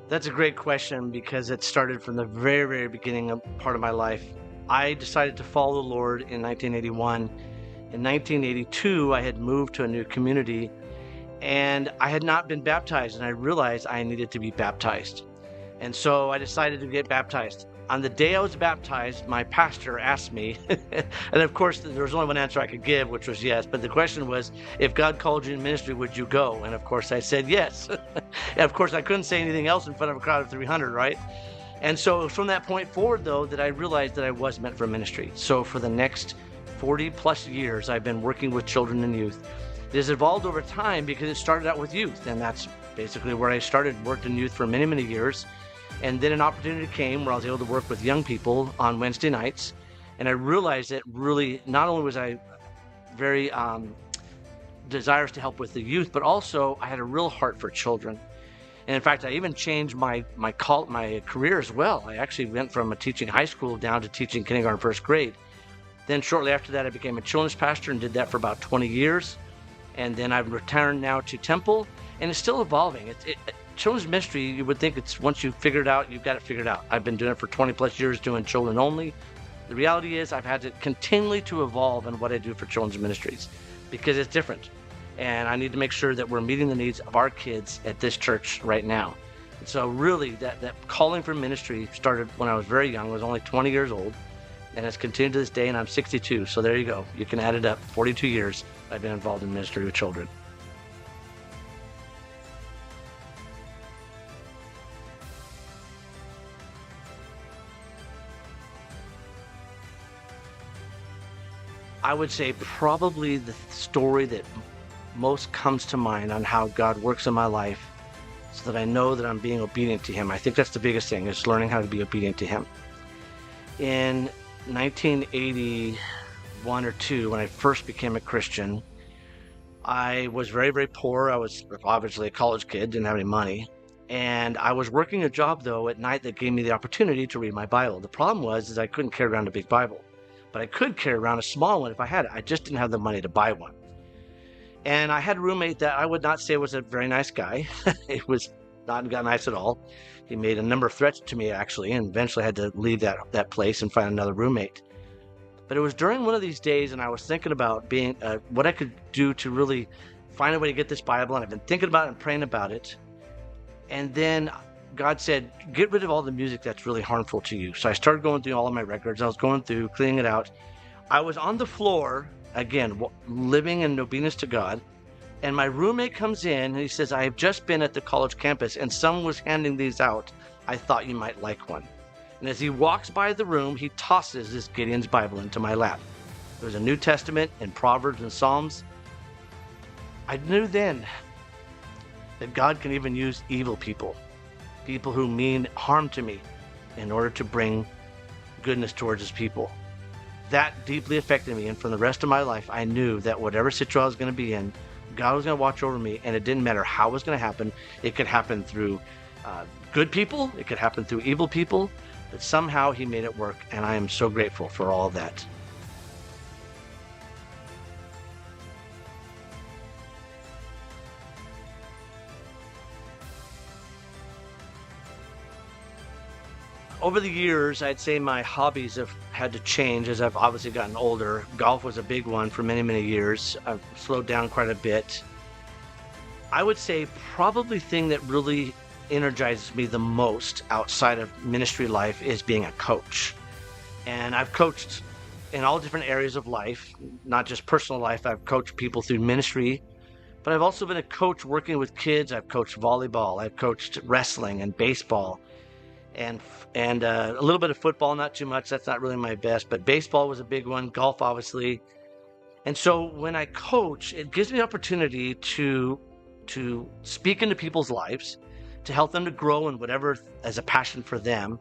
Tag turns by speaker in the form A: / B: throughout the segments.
A: That's a great question because it started from the very, very beginning of part of my life. I decided to follow the Lord in 1981. In 1982, I had moved to a new community and I had not been baptized, and I realized I needed to be baptized. And so I decided to get baptized. On the day I was baptized, my pastor asked me, and of course, there was only one answer I could give, which was yes. But the question was, if God called you in ministry, would you go? And of course, I said yes. And of course, I couldn't say anything else in front of a crowd of 300, right? And so it was from that point forward, though, that I realized that I was meant for ministry. So for the next 40 plus years, I've been working with children and youth. It has evolved over time because it started out with youth, and that's basically where I started. Worked in youth for many, many years. And then an opportunity came where I was able to work with young people on Wednesday nights. And I realized that really, not only was I very desirous to help with the youth, but also I had a real heart for children. And in fact, I even changed my career as well. I actually went from teaching high school down to teaching kindergarten, first grade. Then shortly after that, I became a children's pastor and did that for about 20 years. And then I've returned now to Temple, and it's still evolving. Children's ministry, you would think it's once you figure it out, you've got it figured out. I've been doing it for 20 plus years doing children only. The reality is I've had to continually to evolve in what I do for children's ministries because it's different. And I need to make sure that we're meeting the needs of our kids at this church right now. And so really that calling for ministry started when I was very young. I was only 20 years old, and it's continued to this day, and I'm 62. So there you go. You can add it up. 42 years I've been involved in ministry with children. I would say probably the story that most comes to mind on how God works in my life so that I know that I'm being obedient to Him. I think that's the biggest thing, is learning how to be obedient to Him. In 1981 or 2, when I first became a Christian, I was very, very poor. I was obviously a college kid, didn't have any money. And I was working a job, though, at night that gave me the opportunity to read my Bible. The problem was I couldn't carry around a big Bible, but I could carry around a small one if I had it. I just didn't have the money to buy one. And I had a roommate that I would not say was a very nice guy. It was not nice at all. He made a number of threats to me, actually, and eventually had to leave that place and find another roommate. But it was during one of these days, and I was thinking about being what I could do to really find a way to get this Bible, and I've been thinking about it and praying about it. And then God said, get rid of all the music that's really harmful to you. So I started going through all of my records. I was going through, cleaning it out. I was on the floor, again, living in obedience to God. And my roommate comes in and he says, I have just been at the college campus and someone was handing these out. I thought you might like one. And as he walks by the room, he tosses this Gideon's Bible into my lap. There's a New Testament and Proverbs and Psalms. I knew then that God can even use evil people who mean harm to me, in order to bring goodness towards His people. That deeply affected me, and for the rest of my life, I knew that whatever situation I was going to be in, God was going to watch over me, and it didn't matter how it was going to happen. It could happen through good people, it could happen through evil people, but somehow He made it work, and I am so grateful for all of that. Over the years, I'd say my hobbies have had to change as I've obviously gotten older. Golf was a big one for many, many years. I've slowed down quite a bit. I would say probably the thing that really energizes me the most outside of ministry life is being a coach. And I've coached in all different areas of life, not just personal life. I've coached people through ministry, but I've also been a coach working with kids. I've coached volleyball. I've coached wrestling and baseball. And a little bit of football, not too much. That's not really my best, but baseball was a big one. Golf, obviously. And so when I coach, it gives me the opportunity to speak into people's lives, to help them to grow in whatever as a passion for them.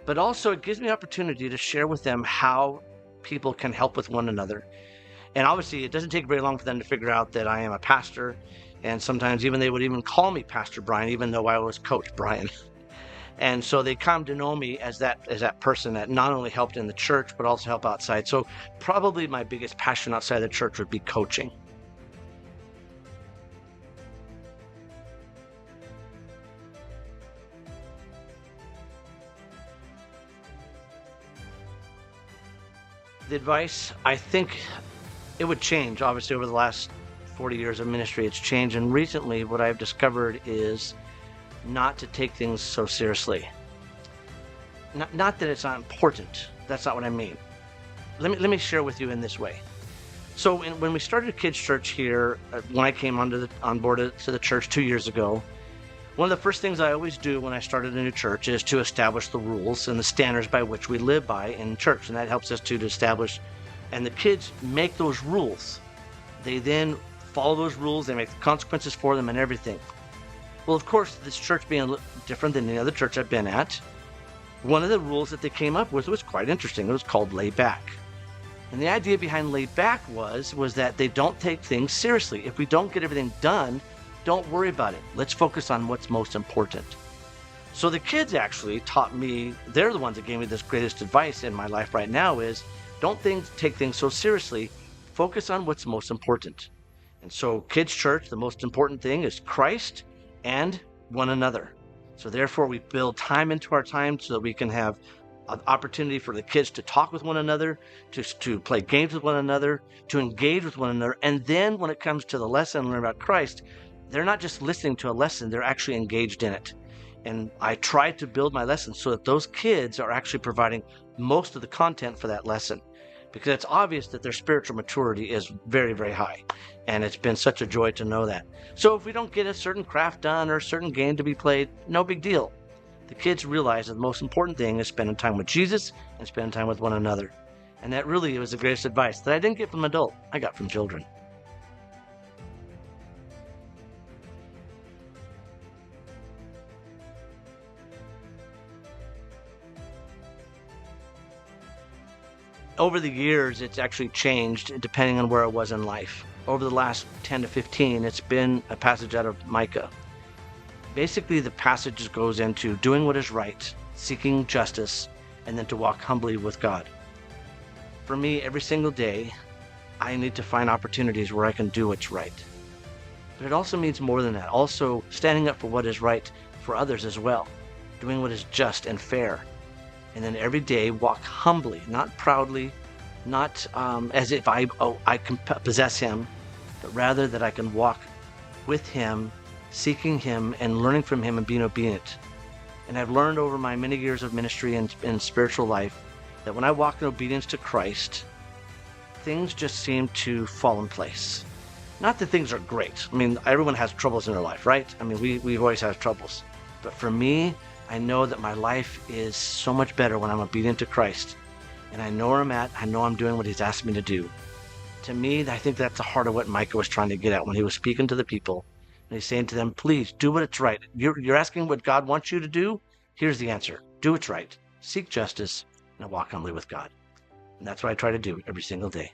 A: But also it gives me the opportunity to share with them how people can help with one another. And obviously it doesn't take very long for them to figure out that I am a pastor. And sometimes even they would even call me Pastor Brian, even though I was Coach Brian. And so they come to know me as that person that not only helped in the church, but also help outside. So probably my biggest passion outside the church would be coaching. The advice, I think it would change. Obviously, over the last 40 years of ministry, it's changed. And recently, what I've discovered is not to take things so seriously. Not that it's not important. That's not what I mean. Let me share with you in this way. So when we started a kids church here, when I came on board to the church 2 years ago, one of the first things I always do when I started a new church is to establish the rules and the standards by which we live by in church. And that helps us to establish, and the kids make those rules. They then follow those rules, they make the consequences for them and everything. Well, of course, this church being different than any other church I've been at, one of the rules that they came up with was quite interesting. It was called lay back. And the idea behind lay back was that they don't take things seriously. If we don't get everything done, don't worry about it. Let's focus on what's most important. So the kids actually taught me, they're the ones that gave me this greatest advice in my life right now is, don't take things so seriously. Focus on what's most important. And so kids church, the most important thing is Christ and one another. So therefore we build time into our time so that we can have an opportunity for the kids to talk with one another, to play games with one another, to engage with one another. And then when it comes to the lesson, learn about Christ, they're not just listening to a lesson, they're actually engaged in it. And I try to build my lessons so that those kids are actually providing most of the content for that lesson, because it's obvious that their spiritual maturity is very, very high. And it's been such a joy to know that. So if we don't get a certain craft done or a certain game to be played, no big deal. The kids realize that the most important thing is spending time with Jesus and spending time with one another. And that really was the greatest advice that I didn't get from adults, I got from children. Over the years, it's actually changed depending on where I was in life. Over the last 10 to 15, it's been a passage out of Micah. Basically, the passage goes into doing what is right, seeking justice, and then to walk humbly with God. For me, every single day, I need to find opportunities where I can do what's right. But it also means more than that. Also, standing up for what is right for others as well. Doing what is just and fair. And then every day, walk humbly, not proudly, not as if I can possess him, but rather that I can walk with him, seeking him and learning from him and being obedient. And I've learned over my many years of ministry and spiritual life that when I walk in obedience to Christ, things just seem to fall in place. Not that things are great. I mean, everyone has troubles in their life, right? I mean, we've always had troubles. But for me, I know that my life is so much better when I'm obedient to Christ. And I know where I'm at. I know I'm doing what he's asked me to do. To me, I think that's the heart of what Micah was trying to get at when he was speaking to the people. And he's saying to them, please do what's right. You're asking what God wants you to do? Here's the answer. Do what's right. Seek justice and walk humbly with God. And that's what I try to do every single day.